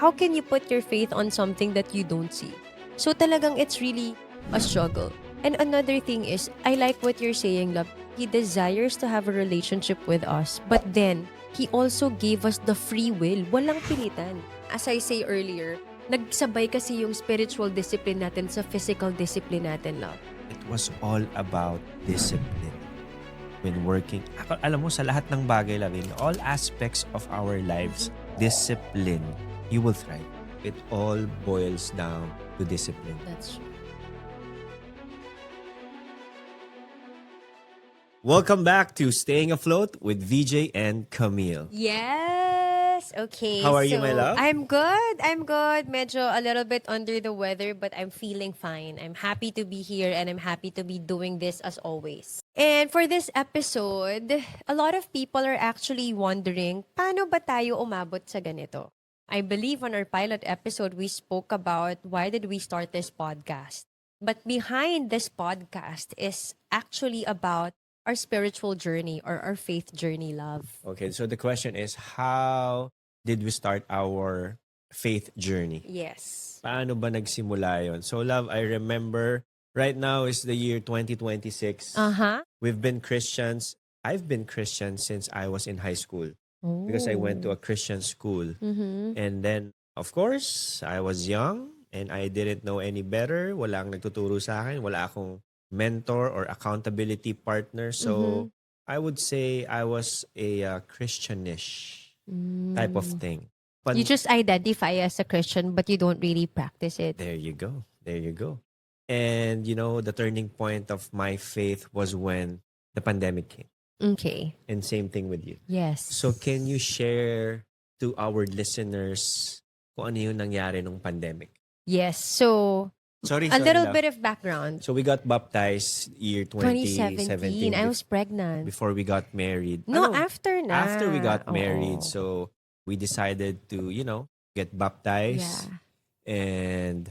how can you put your faith on something that you don't see? So talagang it's really a struggle. And another thing is, I like what you're saying, love. He desires to have a relationship with us, but then He also gave us the free will. Walang pilitan. As I say earlier, nagsabay kasi yung spiritual discipline natin sa physical discipline natin, love. It was all about discipline. When working, alam mo, sa lahat ng bagay lang, in all aspects of our lives, discipline, you will thrive. It all boils down to discipline. That's true. Welcome back to Staying Afloat with VJ and Camille. Yes! Okay. How are you, my love? I'm good. I'm good. Medyo a little bit under the weather, but I'm feeling fine. I'm happy to be here and I'm happy to be doing this as always. And for this episode, a lot of people are actually wondering, paano ba tayo umabot sa ganito? I believe on our pilot episode, we spoke about why did we start this podcast. But behind this podcast is actually about our spiritual journey or our faith journey, love. Okay, so the question is, how did we start our faith journey? Yes. Paano ba nagsimula yon? So, love, I remember right now is the year 2026. Uh-huh. We've been Christians. I've been Christian since I was in high school because I went to a Christian school. Mm-hmm. And then, of course, I was young and I didn't know any better. Wala ang nagtuturo sa akin. Wala akong mentor or accountability partner. So, I would say I was a Christianish type of thing. You just identify as a Christian, but you don't really practice it. There you go. There you go. And, you know, the turning point of my faith was when the pandemic came. Okay. And same thing with you. Yes. So, can you share to our listeners kung ano yung nangyari nung pandemic? Yes. So, Sorry, a little love. bit of background. So, we got baptized year 2017. 2017. I was pregnant. Before we got married. No, Ano? after na. After we got married. Oo. So, we decided to, you know, get baptized. Yeah. And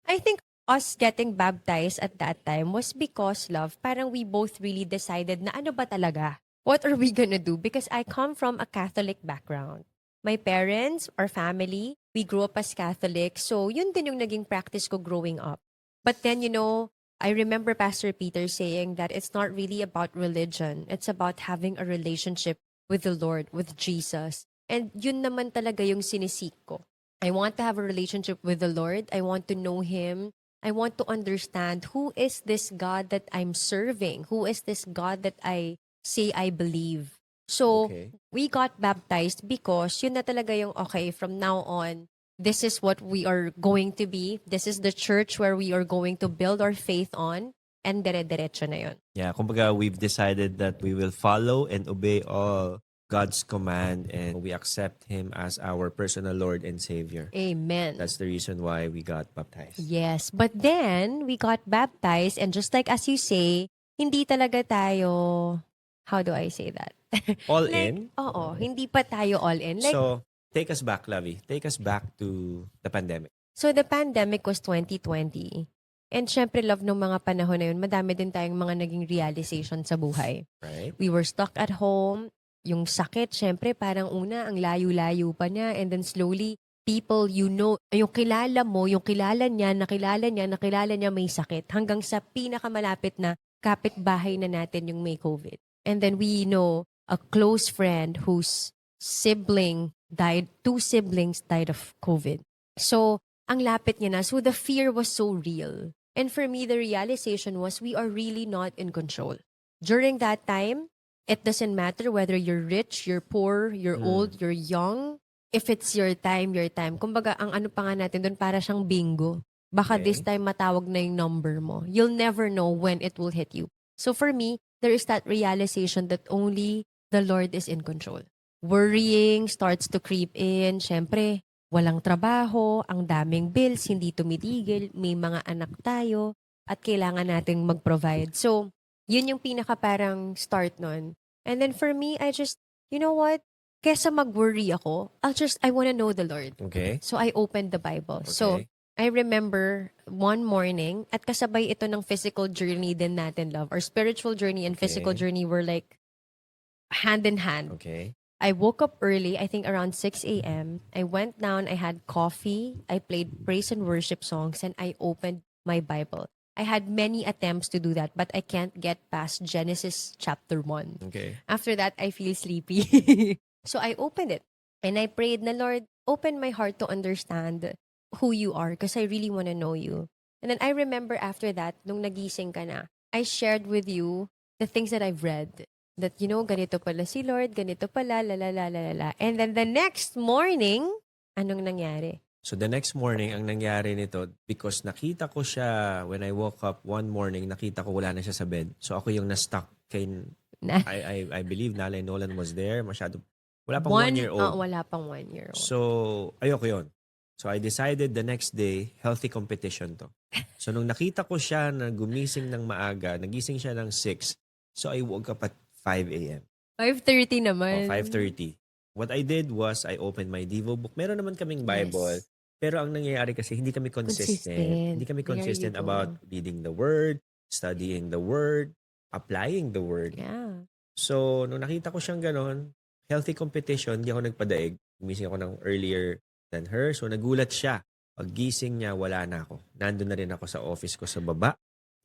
I think us getting baptized at that time was because, love, parang we both really decided na ano ba talaga? What are we gonna do? Because I come from a Catholic background. My parents or family, we grew up as Catholic. So, yun din yung naging practice ko growing up. But then, you know, I remember Pastor Peter saying that it's not really about religion. It's about having a relationship with the Lord, with Jesus. And yun naman talaga yung sinisik ko. I want to have a relationship with the Lord. I want to know Him. I want to understand who is this God that I'm serving? Who is this God that I say I believe? So, okay. we got baptized because yun na talaga yung, okay, from now on, this is what we are going to be. This is the church where we are going to build our faith on. And dire-diretso na yun. Yeah, kumbaga we've decided that we will follow and obey all God's command and we accept Him as our personal Lord and Savior. Amen. That's the reason why we got baptized. Yes. But then, we got baptized and just like as you say, hindi talaga tayo, how do I say that? All Like, in? Oo, hindi pa tayo all in. Like, So, take us back, Lavi. Take us back to the pandemic. so the pandemic was 2020. And syempre, love, nung mga panahon na yun, madami din tayong mga naging realization sa buhay. Right? We were stuck at home. Yung sakit, syempre, parang una, ang layo-layo pa niya. And then slowly, people you know, yung kilala mo, yung kilala niya, nakilala niya may sakit. Hanggang sa pinakamalapit na kapitbahay na natin yung may COVID. And then we know a close friend whose sibling died, 2 siblings died of COVID. So, ang lapit niya na. So, the fear was so real. And for me, the realization was we are really not in control. During that time, it doesn't matter whether you're rich, you're poor, you're old, you're young. If it's your time, your time. Kumbaga, ang ano pa nga natin doon, para siyang bingo. Baka Okay. this time matawag na yung number mo. You'll never know when it will hit you. So for me, there is that realization that only the Lord is in control. Worrying starts to creep in. Siyempre, walang trabaho, ang daming bills, hindi tumitigil, may mga anak tayo, at kailangan nating mag-provide. So, yun yung pinaka parang start nun. And then for me, I just, you know what? Kesa mag-worry ako, I want to know the Lord. Okay? So, I opened the Bible. So, Okay. I remember one morning, at kasabay ito ng physical journey din natin, love. Our spiritual journey and physical Okay. journey were like hand in hand. Okay. I woke up early, I think around 6 a.m. I went down, I had coffee, I played praise and worship songs, and I opened my Bible. I had many attempts to do that, but I can't get past Genesis chapter 1. Okay. After that, I feel sleepy. So I opened it and I prayed na, Lord, open my heart to understand who you are because I really want to know you. And then I remember after that, nung nagising ka na, I shared with you the things that I've read. That, ganito pala si Lord, ganito pala, la la la la la la. And then the next morning, anong nangyari? So the next morning, ang nangyari nito, because nakita ko siya, when I woke up one morning, nakita ko wala na siya sa bed. So ako yung na-stuck kay, Na, I believe Nalay Nolan was there. Masyado, wala pang 1 year old. wala pang 1 year old. So, ayoko yon. So I decided the next day, healthy competition to. So nung nakita ko siya na gumising ng maaga, nagising siya ng 6. So I woke up at 5 a.m. 5:30 O naman. 5:30. What I did was I opened my Devo book. Meron naman kaming Bible. Yes. Pero ang nangyayari kasi hindi kami consistent. Hindi kami There you consistent go. about reading the Word, studying the Word, applying the Word. Yeah. So, nung nakita ko siyang ganon, healthy competition, hindi ako nagpadaig. Gumising ako ng earlier than her. So, nagulat siya. Paggising niya, wala na ako. Nandun na rin ako sa office ko sa baba.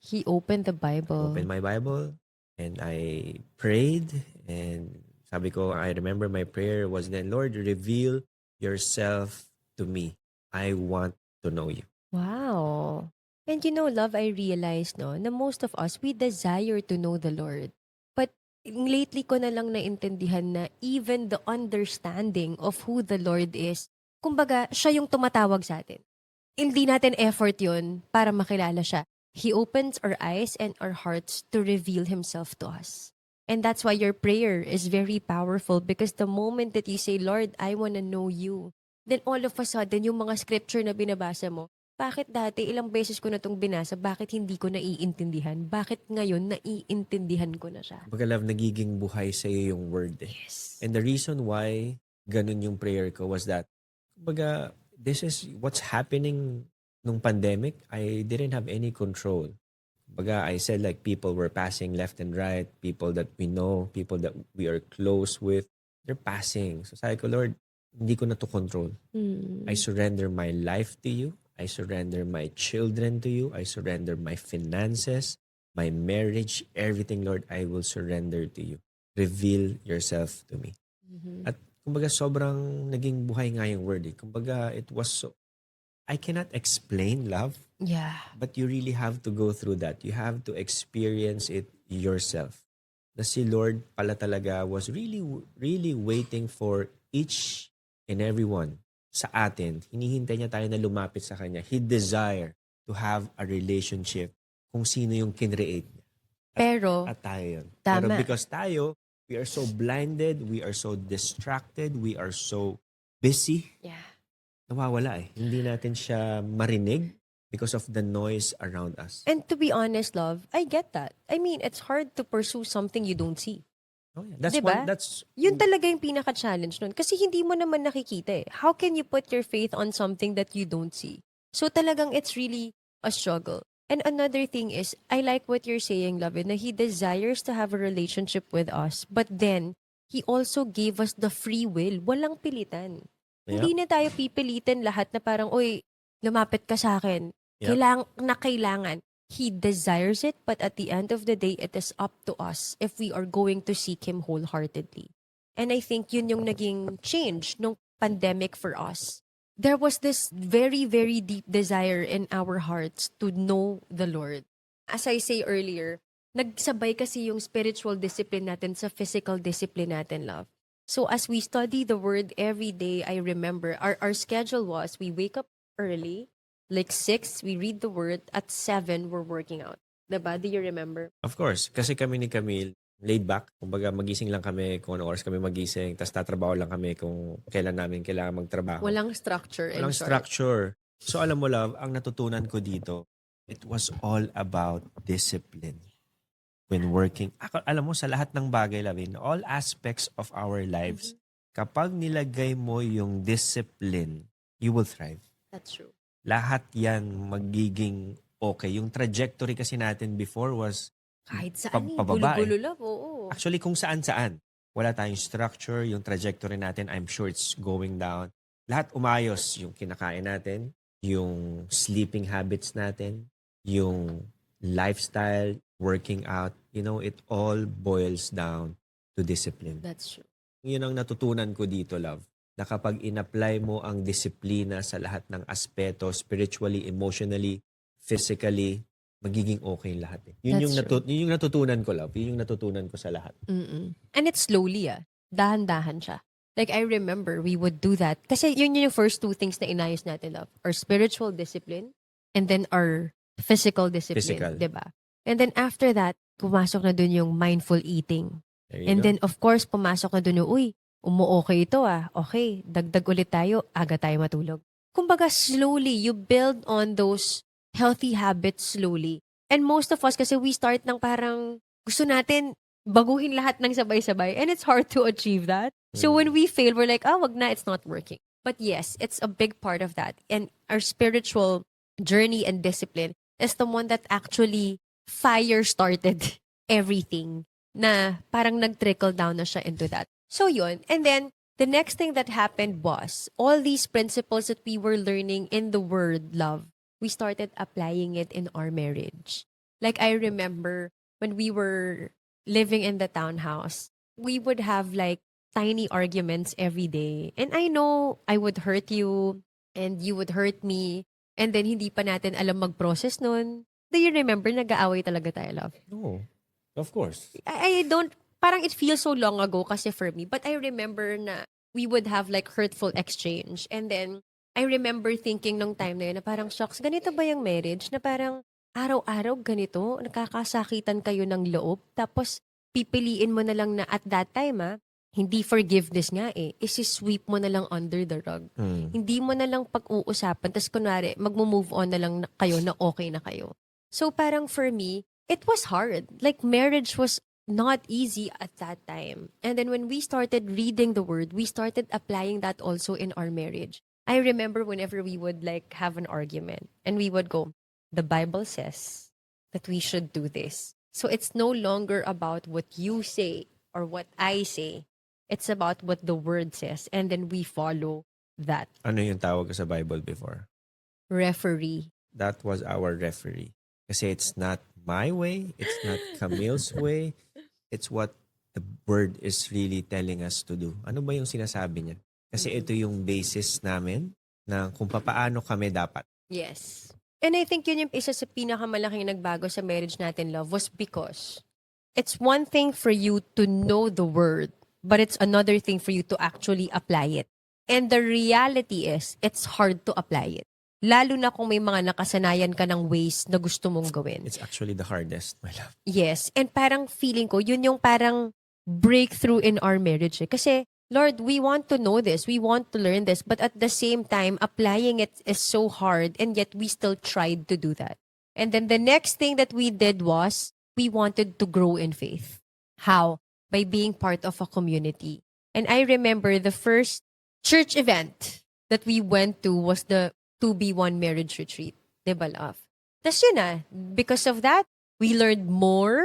He opened the Bible. Opened my Bible and I prayed. And sabi ko, I remember my prayer was then, Lord, reveal yourself to me. I want to know you. Wow. And love, I realized, no, na most of us, we desire to know the Lord. But lately ko na lang naintindihan na even the understanding of who the Lord is, kumbaga, siya yung tumatawag sa atin. Hindi natin effort yun para makilala siya. He opens our eyes and our hearts to reveal Himself to us. And that's why your prayer is very powerful because the moment that you say, Lord, I want to know you, then all of a sudden, yung mga scripture na binabasa mo, bakit dati ilang beses ko na itong binasa, bakit hindi ko naiintindihan? Bakit ngayon naiintindihan ko na siya? Baga love, nagiging buhay sa iyo yung word eh. Yes. And the reason why ganun yung prayer ko was that, baga, this is what's happening nung pandemic. I didn't have any control. Baga, I said like people were passing left and right, people that we know, people that we are close with, they're passing. So sabi ko, Lord, hindi ko na to control. I surrender my life to you. I surrender my children to you. I surrender my finances, my marriage, everything, Lord, I will surrender to you. Reveal yourself to me. At kumbaga sobrang naging buhay nga yung word eh. Kumbaga it was so, I cannot explain love, Yeah. but you really have to go through that. You have to experience it yourself. Na si Lord pala talaga was really, really waiting for each and everyone sa atin. Hinihintay niya tayo na lumapit sa Kanya. He desire to have a relationship kung sino yung kinreate niya. Pero, At tayo yun. Pero tama. because tayo, we are so blinded, we are so distracted, we are so busy, Yeah. nawawala eh. Hindi natin siya marinig because of the noise around us. And to be honest, love, I get that. I mean, it's hard to pursue something you don't see. Oh, yeah. That's Diba? one, that's Yun talaga yung pinaka-challenge nun. Kasi hindi mo naman nakikita eh. How can you put your faith on something that you don't see? So talagang it's really a struggle. And another thing is, I like what you're saying, love, na He desires to have a relationship with us. But then, He also gave us the free will. Walang pilitan. Yep. Hindi na tayo pipilitin lahat na parang, oy, lumapit ka sa akin. Yep. Kailangan. He desires it, but at the end of the day, it is up to us if we are going to seek Him wholeheartedly. And I think yun yung naging change nung pandemic for us. There was this very, very deep desire in our hearts to know the Lord. As I say earlier, nagsabay kasi yung spiritual discipline natin sa physical discipline natin, love. So as we study the Word every day, I remember our schedule was we wake up early, like 6, we read the Word, at 7, we're working out. Diba? Do you remember? Of course, kasi kami ni Camille, laid back. Kumbaga, magising lang kami kung anong oras kami magising, tapos tatrabaho lang kami kung kailan namin kailangan magtrabaho. Walang structure. in Walang short. structure. So alam mo, love, ang natutunan ko dito, it was all about discipline. When working, alam mo, sa lahat ng bagay, love, in all aspects of our lives, kapag nilagay mo yung discipline, you will thrive. That's true. Lahat yan magiging okay. Yung trajectory kasi natin before was Kahit saan pababa gulo-gulo lang, oo. actually kung saan-saan. wala tayong structure, yung trajectory natin, I'm sure it's going down. Lahat umayos, yung kinakain natin, yung sleeping habits natin, yung lifestyle, working out, it all boils down to discipline. That's true. Yun ang natutunan ko dito, love. Na kapag in-apply mo ang disiplina sa lahat ng aspeto, spiritually, emotionally, physically, magiging okay lahat. Yun yung, That's true. yun yung natutunan ko, love. Yun yung natutunan ko sa lahat. Mm-mm. And it's slowly, dahan-dahan siya. Like, I remember we would do that. Kasi yun yung first two things na inayos natin, love. Our spiritual discipline and then our physical discipline. Physical. Diba? And then after that, pumasok na dun yung mindful eating. There you And go. then, of course, pumasok na dun yung, umu-okay ito Okay, dagdag ulit tayo, aga tayo matulog. Kumbaga, slowly, you build on those healthy habits slowly. And most of us, kasi we start ng parang, gusto natin baguhin lahat ng sabay-sabay. And it's hard to achieve that. So when we fail, we're like, wag na, it's not working. But yes, it's a big part of that. And our spiritual journey and discipline is the one that actually fire-started everything na parang nag-trickle down na siya into that. So yun. And then, the next thing that happened was, all these principles that we were learning in the word love, we started applying it in our marriage. Like, I remember when we were living in the townhouse, we would have like tiny arguments every day. And I know I would hurt you and you would hurt me. And then hindi pa natin alam mag-process nun. Do you remember, nag-aaway talaga tayo, love? No. Of course. I don't, parang it feels so long ago kasi for me. But I remember na we would have like hurtful exchange. And then, I remember thinking nung time na yun na parang, shocks, ganito ba yung marriage? Na parang araw-araw ganito, nakakasakitan kayo ng loob. Tapos, pipiliin mo na lang na at that time, hindi forgiveness nga isi-sweep mo na lang under the rug. Hindi mo na lang pag-uusapan. Tapos kunwari, mag-move on na lang kayo na okay na kayo. So parang for me, it was hard. Like marriage was not easy at that time. And then when we started reading the word, we started applying that also in our marriage. I remember whenever we would like have an argument and we would go, the Bible says that we should do this. So it's no longer about what you say or what I say. It's about what the word says. And then we follow that. Ano yung tawag ko sa Bible before? Referee. That was our referee. Kasi it's not my way. It's not Camille's way. It's what the word is really telling us to do. Ano ba yung sinasabi niya? Kasi ito yung basis namin na kung paano kami dapat. Yes. And I think yun yung isa sa pinakamalaking nagbago sa marriage natin, love, was because it's one thing for you to know the word, but it's another thing for you to actually apply it. And the reality is, it's hard to apply it. Lalo na kung may mga nakasanayan ka ng ways na gusto mong gawin. It's actually the hardest, my love. Yes. And parang feeling ko, yun yung parang breakthrough in our marriage. Kasi, Lord, we want to know this. We want to learn this. But at the same time, applying it is so hard. And yet, we still tried to do that. And then the next thing that we did was, we wanted to grow in faith. How? By being part of a community. And I remember the first church event that we went to was the 2B1 marriage retreat. Diba, love? Tapos yun because of that, we learned more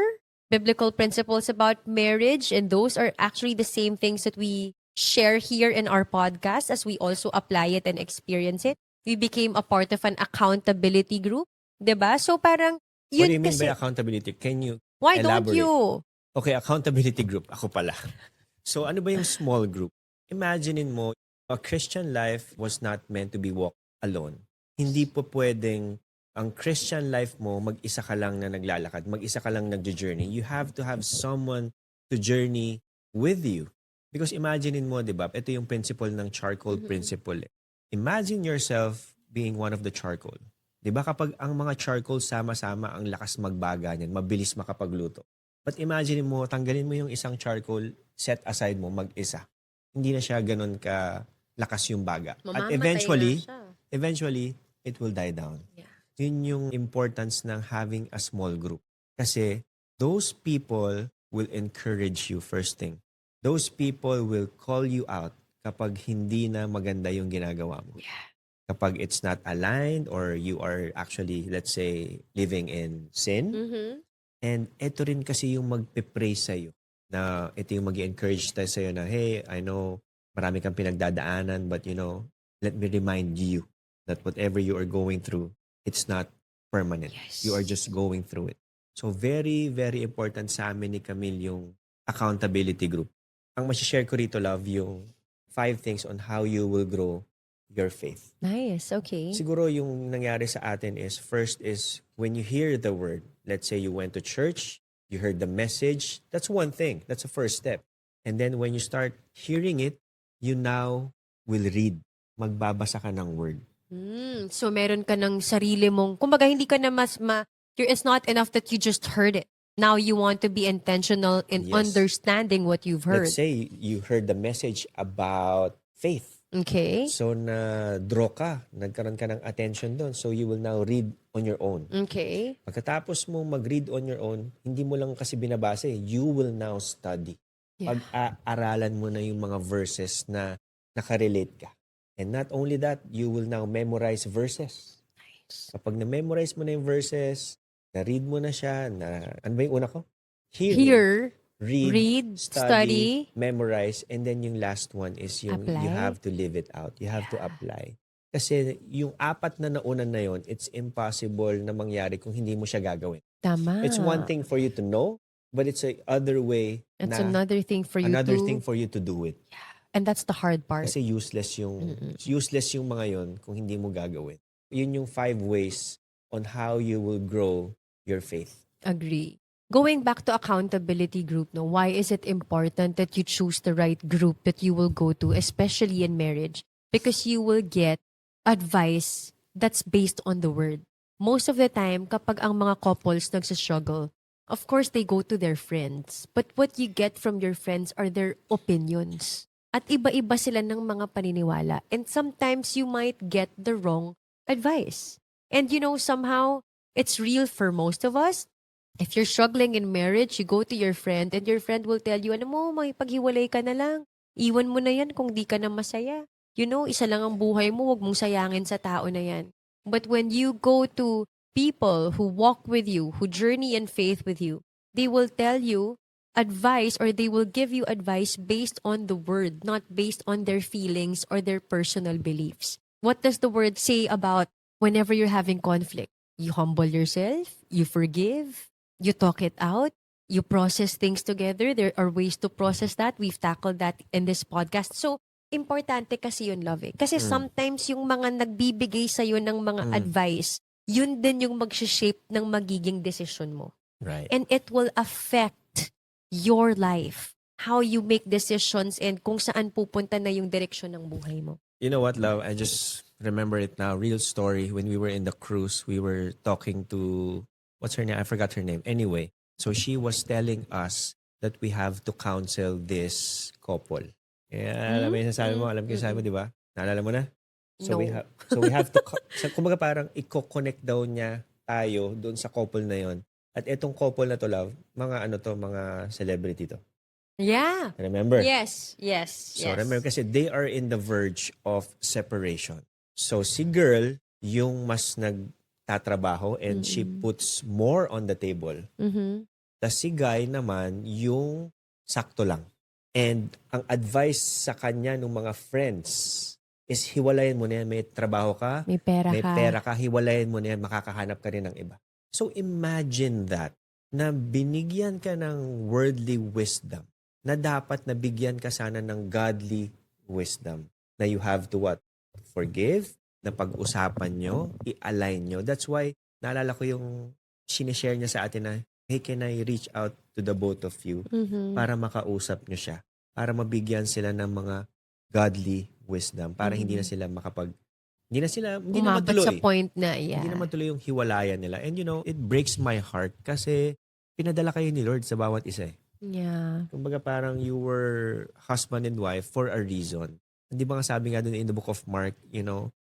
biblical principles about marriage, and those are actually the same things that we share here in our podcast as we also apply it and experience it. We became a part of an accountability group. Diba? So parang, What do yun you mean kasi, by accountability? Can you why elaborate? don't you? Okay, accountability group. Ako pala. So ano ba yung small group? Imaginein mo, a Christian life was not meant to be walked alone. Hindi po pwedeng ang Christian life mo, mag-isa ka lang na naglalakad, mag-isa ka lang nagjo-journey. You have to have someone to journey with you. Because imaginein mo, di ba, ito yung principle ng charcoal principle. Imagine yourself being one of the charcoal. Di ba kapag ang mga charcoal sama-sama, ang lakas magbaga niyan, mabilis makapagluto. But imagine mo, tanggalin mo yung isang charcoal, set aside mo, mag-isa. Hindi na siya ganun ka lakas yung baga. At eventually, it will die down. Yeah. Yun yung importance ng having a small group. Kasi those people will encourage you first thing. Those people will call you out kapag hindi na maganda yung ginagawa mo. Yeah. Kapag it's not aligned or you are actually, let's say, living in sin. Mm-hmm. And ito rin kasi yung magpe-pray sa'yo. na ito yung mag-encourage tayo sa'yo na, hey, I know marami kang pinagdadaanan, but let me remind you that whatever you are going through, it's not permanent. You are just going through it. So very, very important sa amin ni Camille yung accountability group. Ang masishare ko rito, love, yung 5 things on how you will grow your faith. Nice, okay. Siguro yung nangyari sa atin is, first is when you hear the word, let's say you went to church, you heard the message, that's one thing. That's the first step. And then when you start hearing it, you now will read. Magbabasa ka ng word. So meron ka ng sarili mong, kumbaga hindi ka na it's not enough that you just heard it. Now you want to be intentional in Yes. understanding what you've heard. Let's say you heard the message about faith. Okay. So na-draw ka, nagkaroon ka ng attention doon. So you will now read on your own. Okay. Pagkatapos mo mag-read on your own, hindi mo lang kasi binabasa, you will now study. Yeah. Pag-aaralan mo na yung mga verses na nakarelate ka. And not only that, you will now memorize verses. Nice. Kapag na-memorize mo na yung verses, na-read mo na siya, ano ba yung una ko? Hear, read, read, study, memorize, and then yung last one is yung Apply. you have to live it out. You have to apply. Kasi yung 4 na naunan na yon, it's impossible na mangyari kung hindi mo siya gagawin. Tama. It's one thing for you to know, but it's a other way It's na another thing for you another to... thing for you to do it. And that's the hard part. Kasi useless yung mga yon kung hindi mo gagawin. Yun yung 5 ways on how you will grow your faith. Agree. Going back to accountability group, no, why is it important that you choose the right group that you will go to, especially in marriage? Because you will get advice that's based on the word. Most of the time, kapag ang mga couples nagsistruggle, of course, they go to their friends. But what you get from your friends are their opinions. At iba-iba sila ng mga paniniwala. And sometimes you might get the wrong advice. And somehow, it's real for most of us. If you're struggling in marriage, you go to your friend and your friend will tell you, may paghiwalay ka na lang. Iwan mo na yan kung di ka na masaya. Isa lang ang buhay mo, wag mong sayangin sa tao na yan. But when you go to people who walk with you, who journey in faith with you, they will tell you advice or they will give you advice based on the word, not based on their feelings or their personal beliefs. What does the word say about whenever you're having conflict? You humble yourself, you forgive, you talk it out, you process things together. There are ways to process that. We've tackled that in this podcast. So, importante kasi yun, love. Kasi sometimes yung mga nagbibigay sa'yo ng mga advice, yun din yung mag-shape ng magiging decision mo. Right. And it will affect your life, how you make decisions and kung saan pupunta na yung direksyon ng buhay mo. You know what, love? I just remember it now. Real story. When we were in the cruise, we were talking to, what's her name? I forgot her name. Anyway, so she was telling us that we have to counsel this couple. Yeah, alam mo yung sasabi mo, alam ko yung sasabi mo, di ba? Naalala mo na? So No. we have to, kumbaga parang i-connect daw niya tayo doon sa couple na yon. At itong couple na to, love, mga celebrity to. Yeah. Remember? Yes. So remember kasi they are in the verge of separation. So si girl, yung mas nagtatrabaho and she puts more on the table. Mm-hmm. Tas si guy naman, yung sakto lang. And ang advice sa kanya ng mga friends is hiwalayan mo na yan. May trabaho ka, May pera ka. hiwalayan mo na yan, makakahanap ka rin ng iba. So imagine that, na binigyan ka ng worldly wisdom, na dapat nabigyan ka sana ng godly wisdom, na you have to what? Forgive, na pag-usapan nyo, i-align nyo. That's why, naalala ko yung sinishare niya sa atin na, hey, can I reach out to the both of you para makausap nyo siya, para mabigyan sila ng mga godly wisdom, para hindi na sila hindi na Umabot matuloy. sa point na, yeah. Hindi na matuloy yung hiwalayan nila. And it breaks my heart kasi pinadala kayo ni Lord sa bawat isa. Yeah. Kumbaga parang you were husband and wife for a reason. Hindi ba nga sabi nga dun in the book of Mark,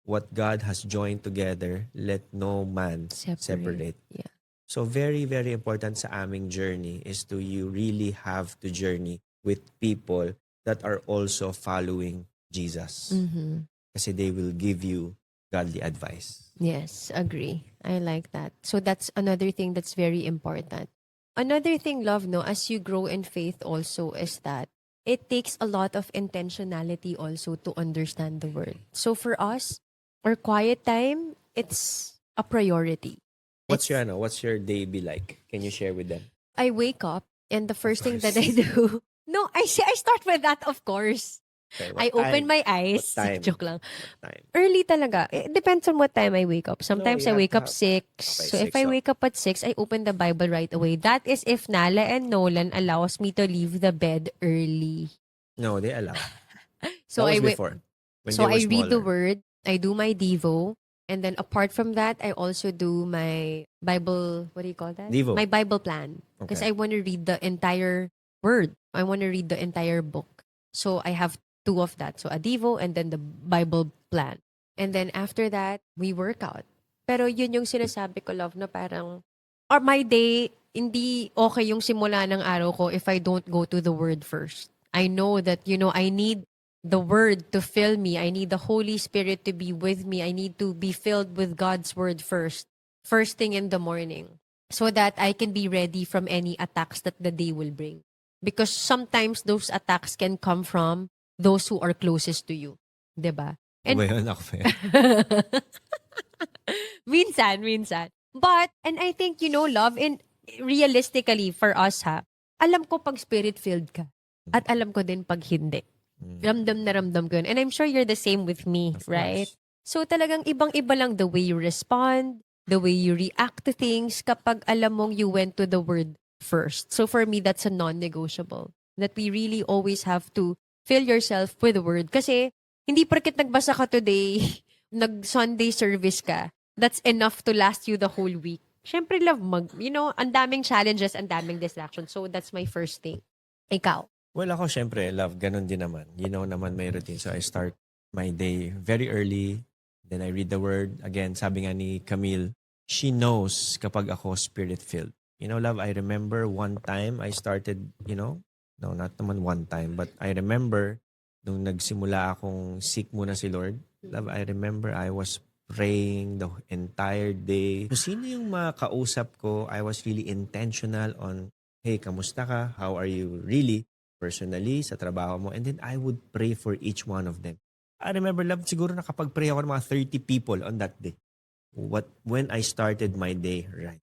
what God has joined together, let no man separate. Yeah. So very, very important sa aming journey is to you really have to journey with people that are also following Jesus. Mm-hmm. Kasi they will give you godly advice. Yes, agree. I like that. So that's another thing that's very important. another thing, love, no, as you grow in faith also is that it takes a lot of intentionality also to understand the word. So for us, our quiet time, it's a priority. What's It's, what's your day be like? Can you share with them? I wake up and the Of first thing that I course. do, no, I start with that, of course. Okay, I what open time? my What eyes. time? Joke lang. What time? Early talaga. It depends on what time I wake up. No, Sometimes you I have wake to up have. 6. Okay, So if 6. I So wake up at 6, I open the Bible right away. That is if Nala and Nolan allows me to leave the bed early. no, they allow. So That was I wait. before when So they were I read the smaller. word, I do my devo, and then apart from that, I also do my Bible, what do you call that? Devo. My Bible plan. Because Okay. I want to read the entire word. I want to read the entire book. So I have two of that. So a devo and then the Bible plan. And then after that, we work out. Pero yun yung sinasabi ko, love, na parang, or my day, hindi okay yung simula ng araw ko if I don't go to the word first. I know that, I need the word to fill me. I need the Holy Spirit to be with me. I need to be filled with God's word first thing in the morning, so that I can be ready from any attacks that the day will bring. Because sometimes those attacks can come from those who are closest to you. 'Di ba? Ako ba And yun? Ako ba yun? minsan. And I think, love, in realistically for us, alam ko pag spirit-filled ka. At alam ko din pag hindi. Mm, Ramdam na ramdam ko yun. And I'm sure you're the same with me, of right? course. So talagang ibang-iba lang the way you respond, the way you react to things kapag alam mong you went to the word first. So for me, that's a non-negotiable. That we really always have to fill yourself with the word. Kasi hindi porket nagbasa ka today, nag-Sunday service ka, that's enough to last you the whole week. Siyempre, love, ang daming challenges, ang daming distractions. So that's my first thing. Ikaw? Well, ako syempre, love, ganun din naman. You know naman may routine. So I start my day very early. Then I read the word. Again, sabi nga ni Camille, she knows kapag ako spirit-filled. You know, love, I remember one time I started, no, not naman one time, but I remember nung nagsimula akong seek muna si Lord. Love, I remember I was praying the entire day. Kung sino yung makausap ko, I was really intentional on, hey, kamusta ka? How are you really? Personally, sa trabaho mo. And then I would pray for each one of them. I remember, love, siguro nakapag-pray ako ng mga 30 people on that day. When I started my day, right?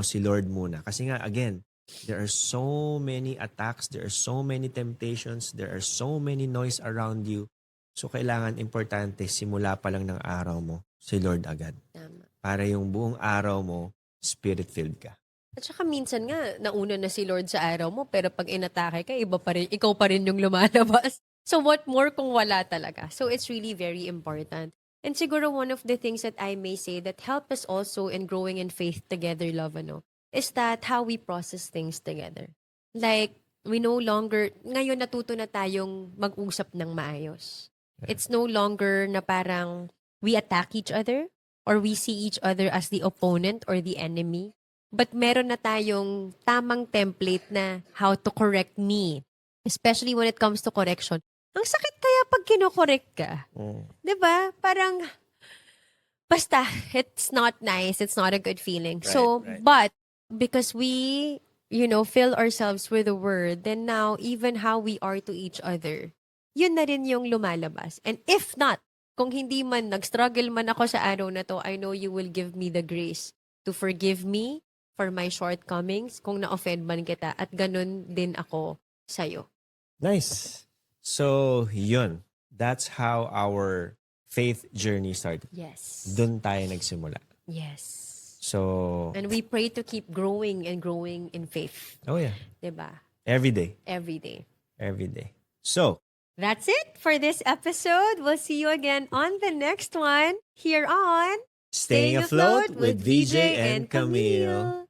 Si Lord muna. Kasi nga, again, there are so many attacks, there are so many temptations, there are so many noise around you. So, kailangan importante, simula pa lang ng araw mo, si Lord agad. Tama. Para yung buong araw mo, spirit-filled ka. At saka minsan nga, nauna na si Lord sa araw mo, pero pag inatake ka, iba pa rin, ikaw pa rin yung lumalabas. So what more kung wala talaga? So it's really very important. And siguro one of the things that I may say that help us also in growing in faith together, love, is that how we process things together. Like, we no longer, ngayon natuto na tayong mag-usap ng maayos. It's no longer na parang we attack each other or we see each other as the opponent or the enemy. But meron na tayong tamang template na how to correct me. Especially when it comes to correction. Ang sakit kaya pag kinokorek ka. 'Di ba? Parang, basta, it's not nice. It's not a good feeling. Right. But, because we, fill ourselves with the word, then now, even how we are to each other, yun na rin yung lumalabas. And if not, kung hindi man, nag-struggle man ako sa araw na to, I know you will give me the grace to forgive me for my shortcomings kung na-offend man kita, at ganun din ako sa'yo. Nice. So, yun. That's how our faith journey started. Yes. Doon tayo nagsimula. Yes. So, And we pray to keep growing and growing in faith. oh yeah. Diba? Every day. Every day. Every day. So, That's it for this episode. We'll see you again on the next one here on staying afloat with VJ and Camille.